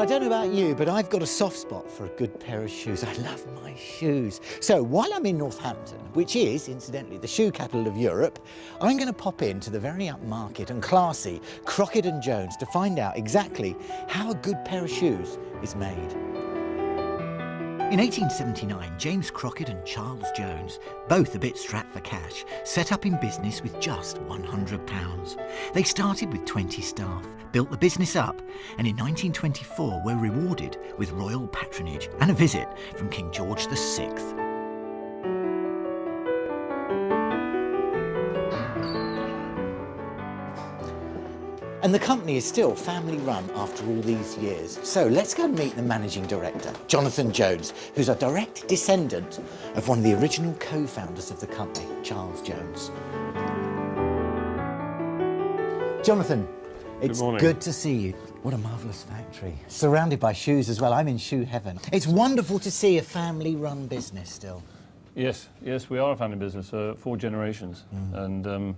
I don't know about you, but I've got a soft spot for a good pair of shoes. I love my shoes. So while I'm in Northampton, which is, incidentally, the shoe capital of Europe, I'm going to pop into the very upmarket and classy Crockett and Jones to find out exactly how a good pair of shoes is made. In 1879, James Crockett and Charles Jones, both a bit strapped for cash, set up in business with just £100. They started with 20 staff, built the business up, and in 1924 were rewarded with royal patronage and a visit from King George VI. And the company is still family run after all these years. So let's go and meet the managing director, Jonathan Jones, who's a direct descendant of one of the original co-founders of the company, Charles Jones. Jonathan, it's good to see you. What a marvellous factory. Surrounded by shoes as well. I'm in shoe heaven. It's wonderful to see a family-run business still. Yes, we are a family business, 4 generations. And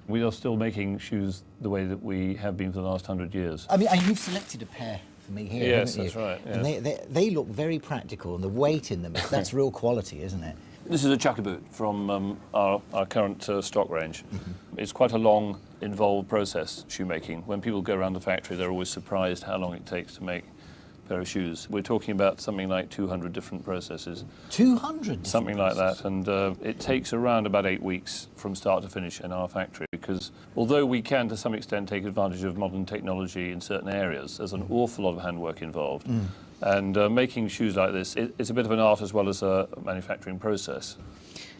we are still making shoes the way that we have been for the last 100 years. I mean, and you've selected a pair for me here, yes, haven't you? That's right. Yes. And they look very practical, and the weight in them, that's real quality, isn't it? This is a chukka boot from our current stock range. It's quite a long, involved process, shoemaking. When people go around the factory, they're always surprised how long it takes to make a pair of shoes. We're talking about something like 200 different processes. 200? Something like that, and it takes around about 8 weeks from start to finish in our factory, because although we can to some extent take advantage of modern technology in certain areas, there's an awful lot of handwork involved. And making shoes like this, it's a bit of an art as well as a manufacturing process.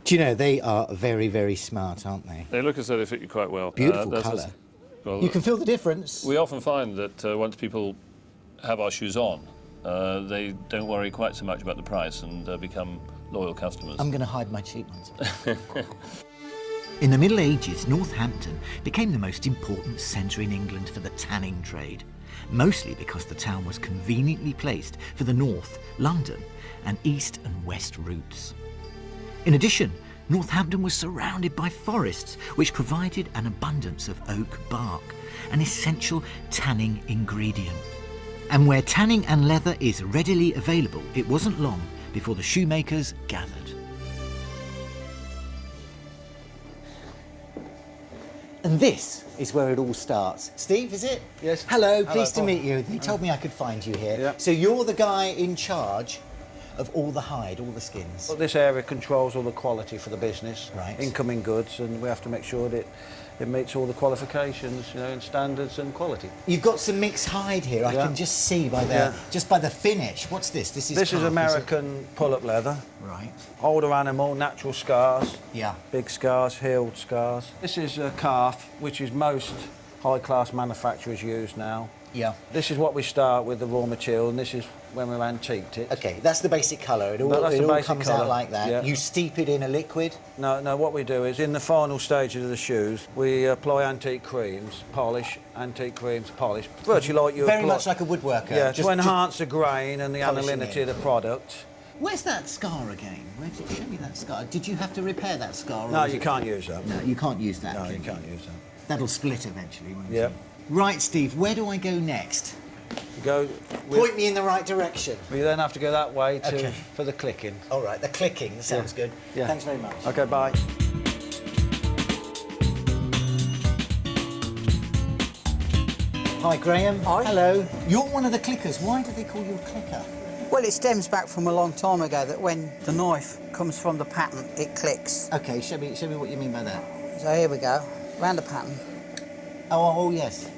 Do you know, they are very, very smart, aren't they? They look as though they fit you quite well. Beautiful colour. Well, you can feel the difference. We often find that once people have our shoes on, they don't worry quite so much about the price and become loyal customers. I'm going to hide my cheap ones. In the Middle Ages, Northampton became the most important centre in England for the tanning trade, mostly because the town was conveniently placed for the north, London, and east and west routes. In addition, Northampton was surrounded by forests, which provided an abundance of oak bark, an essential tanning ingredient. And where tanning and leather is readily available, it wasn't long before the shoemakers gathered. And this is where it all starts. Steve, is it? Yes. Hello, pleased to meet you. He told me I could find you here. Yeah. So you're the guy in charge of all the hide, all the skins. Well, this area controls all the quality for the business, right. Incoming goods, and we have to make sure that it meets all the qualifications, you know, and standards and quality. You've got some mixed hide here. I can just see by the just by the finish. What's this? This is American pull-up leather. Right. Older animal, natural scars. Yeah. Big scars, healed scars. This is a calf, which is most high-class manufacturers use now. Yeah. This is what we start with, the raw material, and this is when we've antiqued it. Okay, that's the basic colour. It all comes out like that. Yeah. You steep it in a liquid? No, what we do is, in the final stages of the shoes, we apply antique creams, polish, antique creams, polish. Virtually like you Very much like a woodworker. Yeah, to enhance the grain and the analinity of the product. Where's that scar again? Show me that scar. Did you have to repair that scar? No, you can't use that. No, you can't use that. No, you can't use that. That'll split eventually, won't it? Right, Steve, where do I go next? You go... Point me in the right direction. We then have to go that way for the clicking. All right, the clicking, that sounds good. Yeah. Thanks very much. OK, bye. Hi, Graham. Hi. Hello. You're one of the clickers. Why do they call you a clicker? Well, it stems back from a long time ago that when the knife comes from the pattern, it clicks. OK, show me what you mean by that. So here we go, round the pattern. Oh, yes.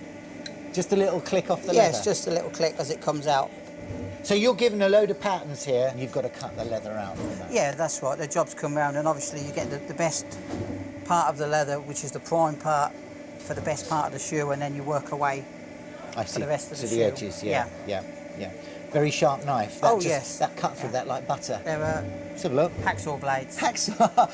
Just a little click off the leather? Yes, just a little click as it comes out. So you're given a load of patterns here, and you've got to cut the leather out from that? Yeah, that's right. The jobs come round, and obviously you get the best part of the leather, which is the prime part, for the best part of the shoe, and then you work away for the rest of the shoe. To the edges, yeah. Very sharp knife. Yes. That cut through that like butter. They're Let's have a look. hacksaw blades.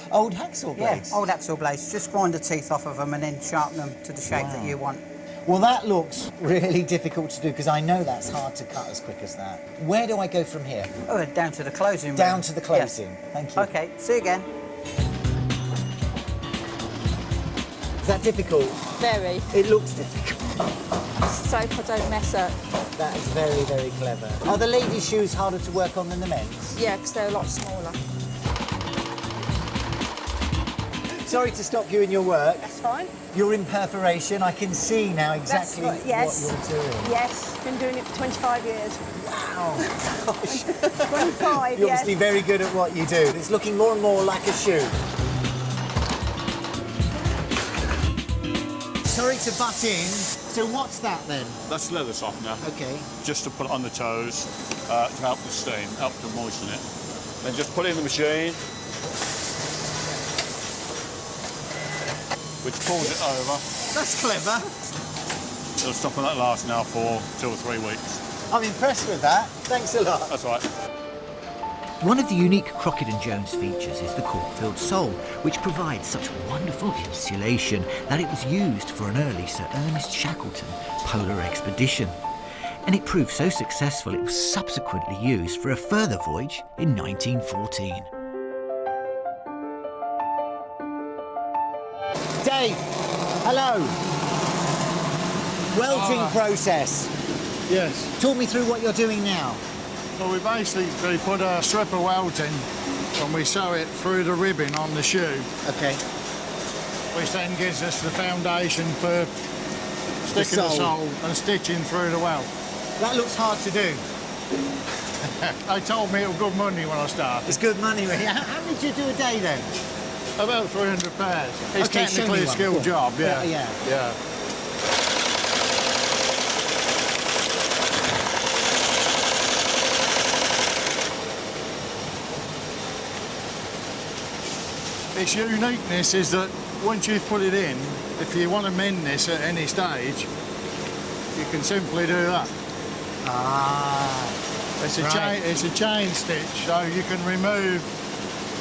Old hacksaw blades? Yeah, old hacksaw blades. Just grind the teeth off of them and then sharpen them to the shape that you want. Well, that looks really difficult to do, because I know that's hard to cut as quick as that. Where do I go from here? Oh, down to the closing room. Down to the closing. Yes. Thank you. OK, see you again. Is that difficult? Very. It looks difficult. So hope I don't mess up. That is very, very clever. Are the ladies' shoes harder to work on than the men's? Yeah, because they're a lot smaller. Sorry to stop you in your work. That's fine. You're in perforation. I can see now exactly That's right, yes. what you're doing. Yes, been doing it for 25 years. Wow. Gosh. 25, You're yes. obviously very good at what you do. It's looking more and more like a shoe. Sorry to butt in. So what's that then? That's leather softener. Okay. Just to put it on the toes to help the stain, help to moisten it. Then just put it in the machine, which pulls it over. That's clever. It'll stop on that last now for 2 or 3 weeks. I'm impressed with that. Thanks a lot. That's right. One of the unique Crockett and Jones features is the cork-filled sole, which provides such wonderful insulation that it was used for an early Sir Ernest Shackleton polar expedition. And it proved so successful it was subsequently used for a further voyage in 1914. Dave, hello. Welting process. Yes. Talk me through what you're doing now. Well, we basically put a strip of welting and we sew it through the ribbon on the shoe, Okay. which then gives us the foundation for sticking the sole and stitching through the welt. That looks hard to do. They told me it was good money when I started. It's good money. How many do you do a day then? About 300 pairs. It's Okay, show technically me a one. skilled job, yeah. Yeah. Its uniqueness is that once you've put it in, if you want to mend this at any stage, you can simply do that. Ah. It's a, Right. it's a chain stitch, so you can remove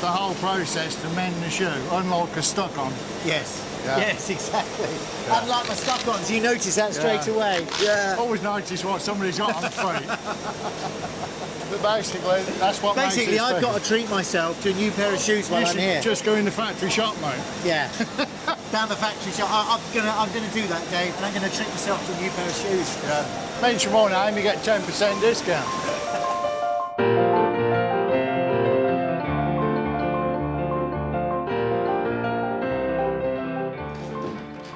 the whole process to mend the shoe, unlike a stuck-on. Yes. Yeah. Yes, exactly. Yeah. Unlike my stuck-ons, you notice that straight Yeah. away. Yeah. Always notice what somebody's got on the feet. But basically, that's what Basically, makes it I've got to special. treat myself to a new pair of shoes while You I'm should here. just go in the factory shop, mate. Yeah. Down the factory shop. I'm gonna do that, Dave, and I'm gonna treat myself to a new pair of shoes. Yeah. Mention my name, you get 10% discount.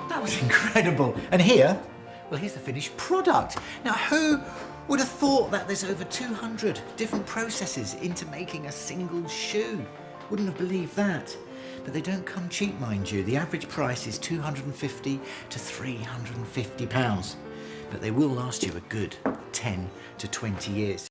That was incredible. And here, well, here's the finished product. Now, who would have thought that there's over 200 different processes into making a single shoe? Wouldn't have believed that. But they don't come cheap, mind you. The average price is £250 to £350. But they will last you a good 10 to 20 years.